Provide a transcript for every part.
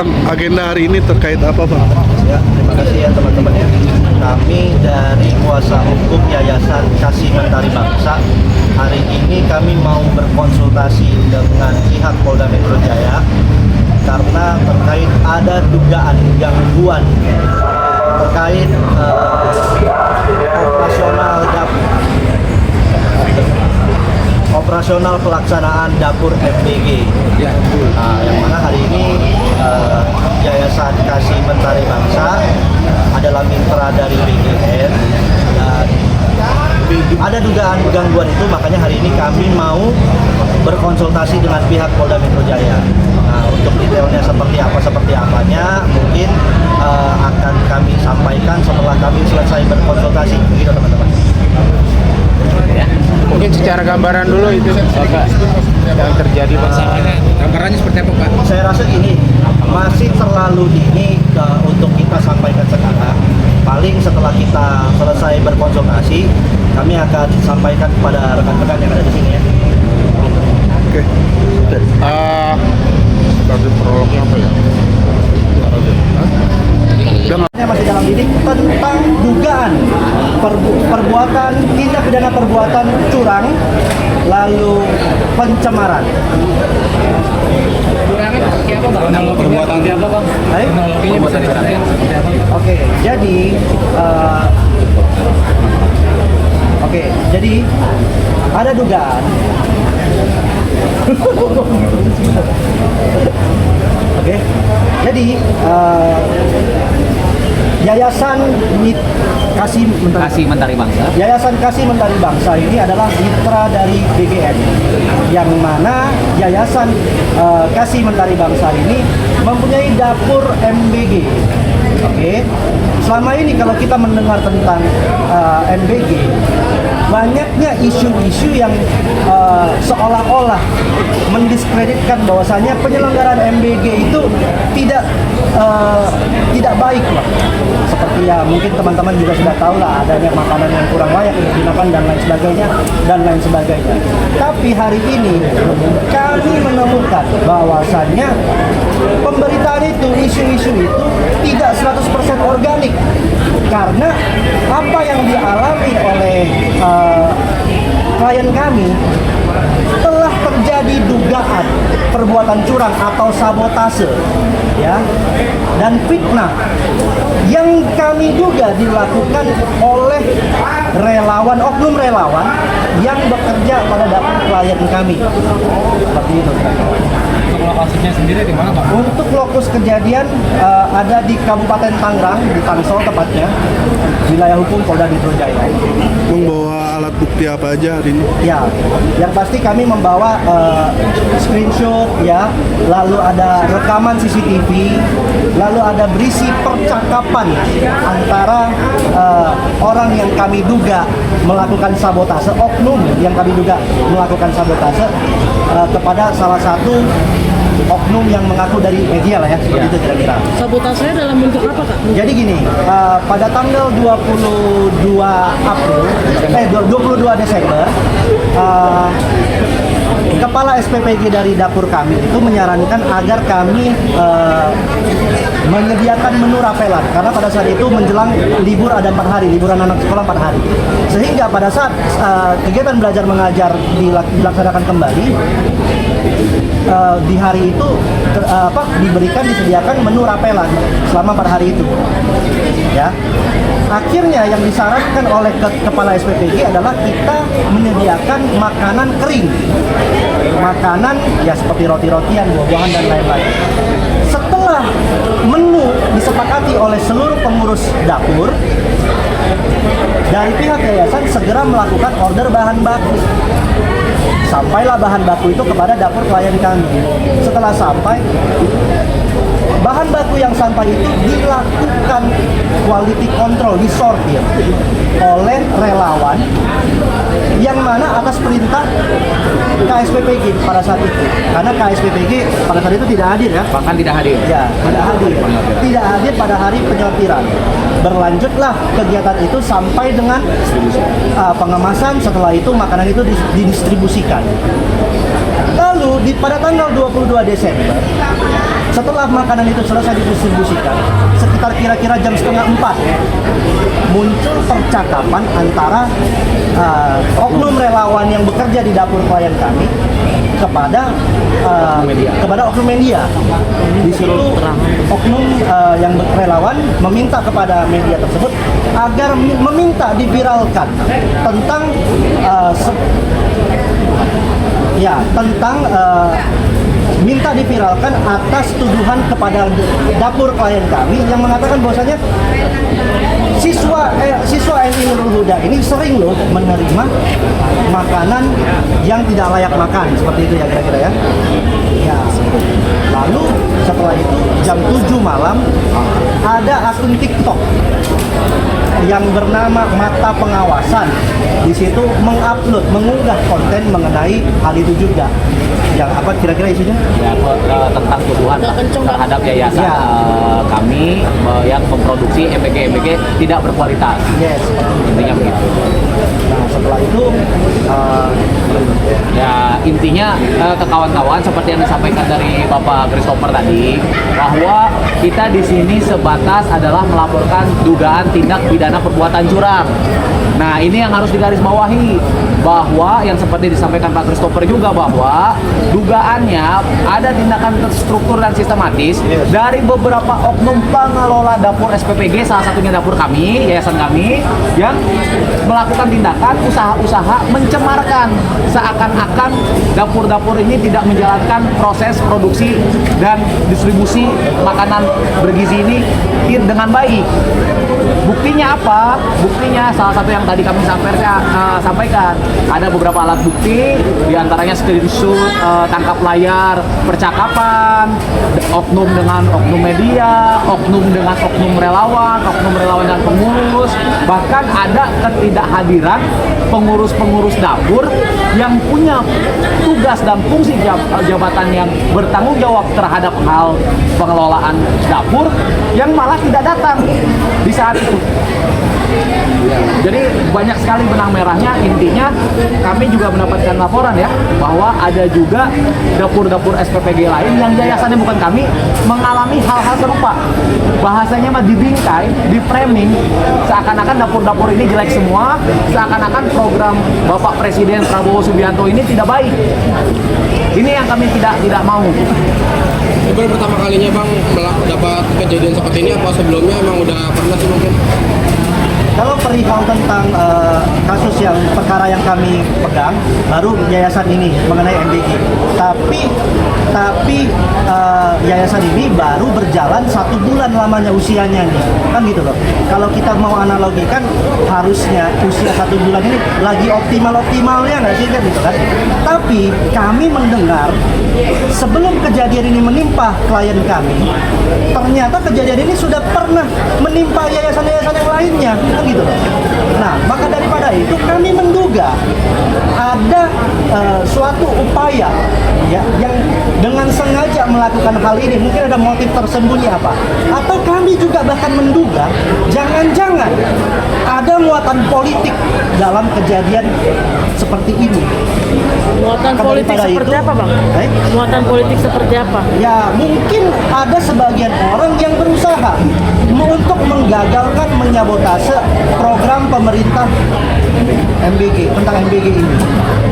Agenda hari ini terkait apa, Pak? Ya, terima kasih ya teman-teman ya. Kami dari kuasa hukum Yayasan Kasih Mentari Bangsa, hari ini kami mau berkonsultasi dengan pihak Polda Metro Jaya karena terkait ada dugaan gangguan terkait operasional pelaksanaan dapur MBG. Yang mana hari ini Yayasan Kasih Mentari Bangsa adalah mitra dari BGN dan ada dugaan gangguan itu, makanya hari ini kami mau berkonsultasi dengan pihak Polda Metro Jaya. Nah, untuk detailnya seperti apanya mungkin akan kami sampaikan setelah kami selesai berkonsultasi, begitu teman-teman. Mungkin secara gambaran dulu itu Pak, yang terjadi masalahnya. Gambarannya seperti apa, Pak? Saya rasa ini masih terlalu dini untuk kita sampaikan sekarang. Paling setelah kita selesai berkonsultasi, kami akan sampaikan kepada rekan-rekan yang ada di sini ya. Oke. Tadi prolognya apa ya? Masih dalam didik tentang dugaan perbuatan tindak pidana perbuatan curang lalu pencemaran. Perbuatan apa, Bang? Oke, jadi ada dugaan. Oke, jadi Yayasan Kasih Mentari Bangsa. Yayasan Kasih Mentari Bangsa ini adalah mitra dari BGN, yang mana Yayasan Kasih Mentari Bangsa ini mempunyai dapur MBG. Oke, selama ini kalau kita mendengar tentang MBG, banyaknya isu-isu yang seolah-olah mendiskreditkan bahwasanya penyelenggaraan MBG itu tidak baik lah. Seperti ya mungkin teman-teman juga sudah tahu lah, adanya makanan yang kurang layak untuk dimakan dan lain sebagainya. Tapi hari ini kami menemukan bahwasannya pemberitaan itu, isu-isu itu tidak 100% organik, karena apa yang dialami oleh klien kami telah terjadi dugaan perbuatan curang atau sabotase, ya, dan fitnah yang kami duga dilakukan oleh oknum relawan yang bekerja pada dapur klien kami. Seperti itu. Untuk lokasinya sendiri di mana, Pak? Untuk lokus kejadian ada di Kabupaten Tangerang, di Tangsel tepatnya, wilayah hukum Polda Metro Jaya. Membawa alat bukti apa aja hari ini? Ya, yang pasti kami membawa screenshot, ya, lalu ada rekaman CCTV, lalu ada berisi percakapan antara orang yang kami duga melakukan sabotase, oknum yang kami duga melakukan sabotase kepada salah satu oknum yang mengaku dari media lah ya, seperti itu kira-kira. Sabotasenya dalam bentuk apa, Kak? Jadi gini, pada tanggal 22 Desember, Kepala SPPG dari dapur kami itu menyarankan agar kami menyediakan menu rapelan, karena pada saat itu menjelang libur ada 4 hari, liburan anak sekolah 4 hari, sehingga pada saat kegiatan belajar mengajar dilaksanakan kembali, di hari itu disediakan menu rapelan selama 4 hari itu, ya. Akhirnya yang disarankan oleh Kepala SPPG adalah kita menyediakan makanan kering, makanan ya seperti roti-rotian, buah-buahan dan lain-lain. Setelah menu disepakati oleh seluruh pengurus dapur, dari pihak yayasan segera melakukan order bahan baku. Sampailah bahan baku itu kepada dapur klien kami. Setelah sampai, bahan baku yang sampai itu dilakukan quality control, disortir oleh relawan yang mana atas perintah KSPPG pada saat itu. Karena KSPPG pada saat itu tidak hadir ya. Bahkan tidak hadir. Ya, tidak hadir. Tidak hadir pada hari penyortiran. berlanjutlah kegiatan itu sampai dengan pengemasan. Setelah itu makanan itu didistribusikan. Lalu pada tanggal 22 Desember, setelah makanan itu selesai didistribusikan, sekitar kira-kira jam 3:30, muncul percakapan antara oknum relawan yang bekerja di dapur klien kami kepada oknum media. Di situ oknum yang relawan meminta kepada media tersebut agar meminta diviralkan tentang minta diviralkan atas tuduhan kepada dapur klien kami yang mengatakan bahwasanya siswa NI Nurul Huda ini sering loh menerima makanan yang tidak layak makan, seperti itu ya kira-kira ya. Ya. Lalu setelah itu jam 7 malam ada akun TikTok yang bernama Mata Pengawasan. Di situ mengunggah konten mengenai hal itu juga. Yang apa kira-kira isinya? Ya, tentang tuduhan terhadap yayasan kami yang memproduksi MBG tidak berkualitas. Yes. Intinya begitu. Nah, setelah itu Ya intinya ke kawan-kawan seperti yang disampaikan dari Bapak Christopher tadi, bahwa kita di sini sebatas adalah melaporkan dugaan tindak pidana perbuatan curang. Nah, ini yang harus digarisbawahi, bahwa yang seperti disampaikan Pak Christopher juga, bahwa dugaannya ada tindakan terstruktur dan sistematis dari beberapa oknum pengelola dapur SPPG, salah satunya dapur kami, yayasan kami, yang melakukan tindakan usaha-usaha mencemarkan, seakan-akan dapur-dapur ini tidak menjalankan proses produksi dan distribusi makanan bergizi ini dengan baik. Buktinya apa? Buktinya salah satu yang tadi kami sampaikan, ada beberapa alat bukti, diantaranya screenshot, tangkap layar, percakapan, oknum dengan oknum media, oknum dengan oknum relawan dan pengurus, bahkan ada ketidakhadiran pengurus-pengurus dapur yang punya tugas dan fungsi jabatan yang bertanggung jawab terhadap hal pengelolaan dapur yang malah tidak datang di saat itu. Jadi banyak sekali benang merahnya. Intinya kami juga mendapatkan laporan ya, bahwa ada juga dapur-dapur SPPG lain yang yayasannya bukan kami mengalami hal-hal serupa. Bahasanya mah dibingkai, di framing, seakan-akan dapur-dapur ini jelek semua, seakan-akan program Bapak Presiden Prabowo Subianto ini tidak baik. Ini yang kami tidak mau. Ini baru pertama kalinya Bang dapat kejadian seperti ini, apa sebelumnya emang udah pernah sih mungkin? Kalau perihal tentang kasus yang perkara yang kami pegang, baru yayasan ini mengenai MBG. Tapi yayasan ini baru berjalan 1 bulan lamanya usianya nih, kan gitu loh. Kalau kita mau analogikan, harusnya usia 1 bulan ini lagi optimalnya nggak sih, kan gitu kan? Tapi kami mendengar sebelum kejadian ini menimpa klien kami, ternyata kejadian ini sudah pernah menimpa yayasan-yayasan yang lainnya, kan gitu loh. Nah, maka daripada itu kami menduga ada suatu upaya ya yang dengan sengaja melakukan hal ini, mungkin ada motif tersembunyi apa, atau kami juga bahkan menduga jangan-jangan ada muatan politik dalam kejadian seperti ini. Muatan Maka politik daripada seperti itu, apa, Bang? Muatan politik seperti apa? Ya, mungkin ada sebagian orang yang berusaha untuk menggagalkan, menyabotase program pemerintah MBG, tentang MBG ini.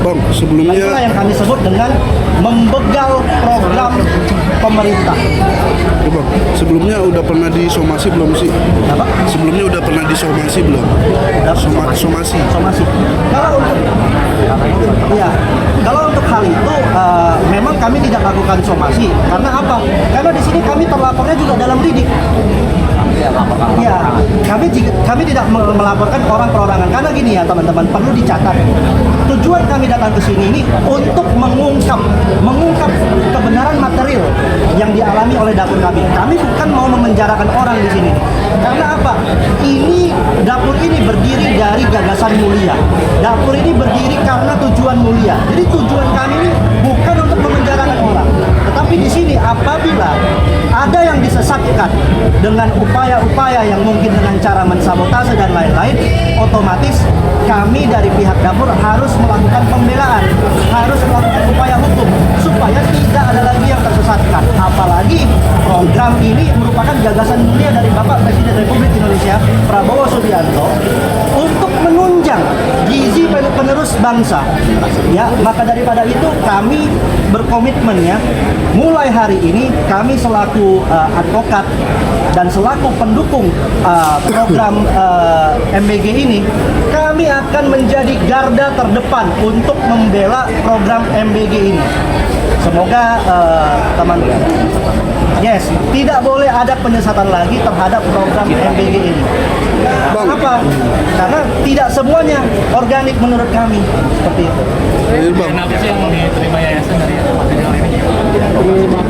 Bang, Itulah sebelumnya yang kami sebut dengan membegal program pemerintah. ya Bang, sebelumnya udah pernah disomasi belum sih? Apa? Sebelumnya udah pernah disomasi belum? Somasi. Somasi. Kalau untuk hal itu memang kami tidak lakukan somasi. Karena apa? Karena di sini kami terlapornya juga dalam lidik. Ya, kami tidak melaporkan orang perorangan. Karena gini ya teman-teman, perlu dicatat. Tujuan kami datang ke sini ini untuk mengungkap kebenaran material yang dialami oleh dapur kami. Kami bukan mau memenjarakan orang di sini. Karena apa? Dapur ini berdiri dari gagasan mulia. Dapur ini berdiri karena tujuan mulia. Jadi tujuan kami ini bukan untuk memenjarakan orang, Tetapi di sini apabila ada yang disesatkan dengan upaya-upaya yang mungkin dengan cara mensabotase dan lain-lain, otomatis kami dari pihak dapur harus melakukan pembelaan, harus melakukan upaya hukum supaya tidak ada lagi yang tersesatkan. Apalagi program ini merupakan gagasan mulia dari Bapak Presiden Republik Indonesia Prabowo Subianto untuk menunjang gizi penerus bangsa. Ya, maka daripada itu kami berkomitmen ya, mulai hari ini kami selaku advokat dan selaku pendukung program MBG ini, kami akan menjadi garda terdepan untuk membela program MBG ini. Semoga teman-teman, yes, tidak boleh ada penyesatan lagi terhadap program MBG ini. Kenapa? Karena tidak semuanya organik menurut kami, seperti itu. Bang, Kenapa sih yang mau diterima yayasan dari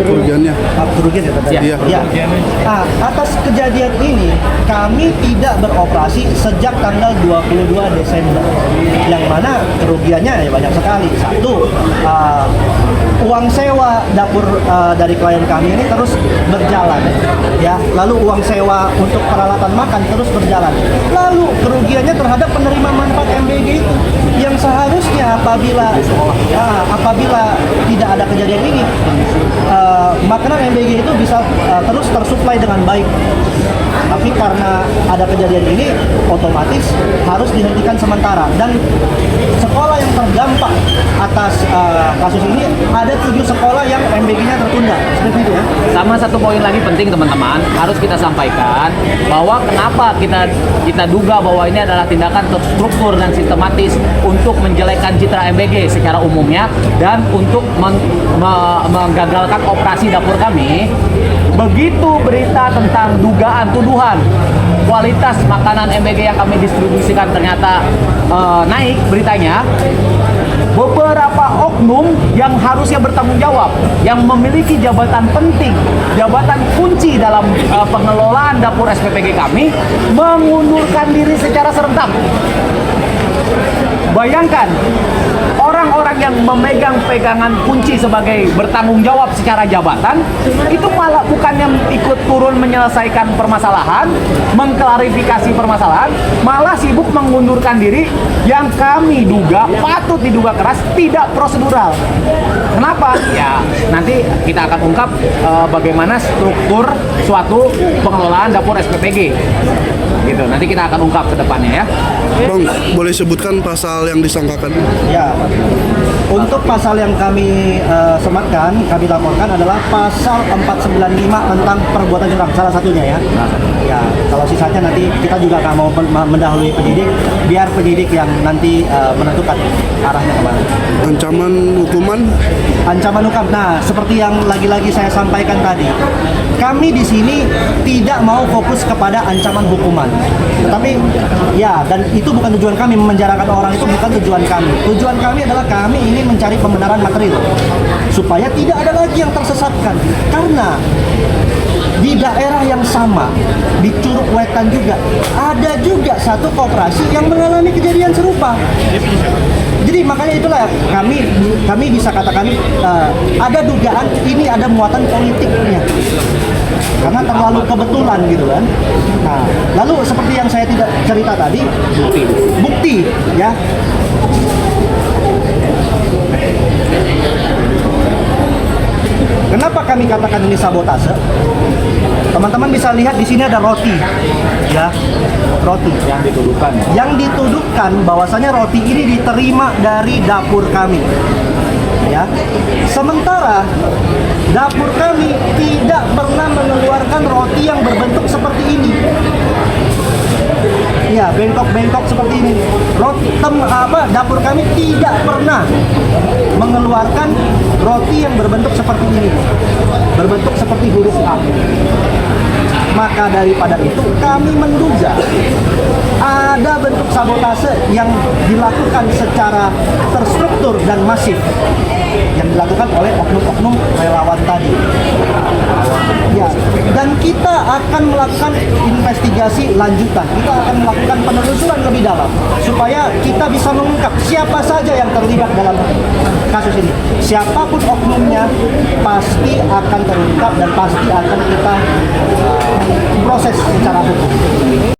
kerugiannya. Kerugian ya tadi? Iya. Ya. Nah, atas kejadian ini kami tidak beroperasi sejak tanggal 22 Desember. Yang mana kerugiannya ya banyak sekali. Satu, uang sewa dapur dari klien kami ini terus berjalan. Ya, lalu uang sewa untuk peralatan makan terus berjalan. Lalu kerugiannya terhadap penerima manfaat MBG itu yang seharusnya apabila tidak ada kejadian ini, makanan MBG itu bisa terus tersuplai dengan baik. Tapi karena ada kejadian ini, otomatis harus dihentikan sementara. Dan sekolah yang terdampak atas kasus ini ada 7 sekolah yang MBG-nya tertunda. Seperti itu ya. Sama satu poin lagi penting teman-teman, harus kita sampaikan bahwa kenapa kita duga bahwa ini adalah tindakan terstruktur dan sistematis untuk menjelekkan citra MBG secara umumnya dan untuk menggagalkan operasi dapur kami. Begitu berita tentang dugaan tuduhan kualitas makanan MBG yang kami distribusikan ternyata naik beritanya, beberapa oknum yang harusnya bertanggung jawab, yang memiliki jabatan penting, jabatan kunci dalam pengelolaan dapur SPPG kami, mengundurkan diri secara serentak. Bayangkan, orang-orang yang memegang pegangan kunci sebagai bertanggung jawab secara jabatan, itu malah bukannya ikut turun menyelesaikan permasalahan, mengklarifikasi permasalahan, malah sibuk mengundurkan diri yang kami duga, patut diduga keras, tidak prosedural. Kenapa? Ya, nanti kita akan ungkap bagaimana struktur suatu pengelolaan dapur SPPG. Gitu, nanti kita akan ungkap ke depannya ya. Bang, boleh sebutkan pasal yang disangkakan? Ya, untuk pasal yang kami sematkan, kami laporkan adalah pasal 495 tentang perbuatan curang, salah satunya ya. Ya, kalau sisanya nanti kita juga nggak mau mendahului penyidik, biar penyidik yang nanti menentukan arahnya kemana. Ancaman hukuman? Ancaman hukum. Nah, seperti yang lagi-lagi saya sampaikan tadi, kami di sini tidak mau fokus kepada ancaman hukuman. Tetapi ya, dan itu bukan tujuan kami, memenjarakan orang itu bukan tujuan kami. Tujuan kami adalah kami ingin mencari pembenaran material supaya tidak ada lagi yang tersesatkan. Karena di daerah yang sama, di Curug Wetan juga, ada juga satu koperasi yang mengalami kejadian serupa. Jadi makanya itulah kami bisa katakan ada dugaan ini ada muatan politiknya. Karena terlalu kebetulan gitu kan. Nah, lalu seperti yang saya tidak cerita tadi, bukti ya. Kenapa kami katakan ini sabotase? Teman-teman bisa lihat di sini ada roti, ya, roti yang dituduhkan. Yang dituduhkan bahwasanya roti ini diterima dari dapur kami, ya. Sementara dapur kami tidak pernah mengeluarkan roti yang berbentuk seperti ini. Ya, bengkok-bengkok seperti ini. Dapur kami tidak pernah mengeluarkan roti yang berbentuk seperti ini, berbentuk seperti huruf A. Maka daripada itu kami menduga ada bentuk sabotase yang dilakukan secara terstruktur dan masif yang dilakukan oleh oknum-oknum relawan tadi. Ya, dan kita akan melakukan investigasi lanjutan. Kita akan melakukan penelusuran lebih dalam supaya kita bisa mengungkap siapa saja yang terlibat dalam kasus ini. Siapapun oknumnya pasti akan terungkap dan pasti akan kita proses secara hukum.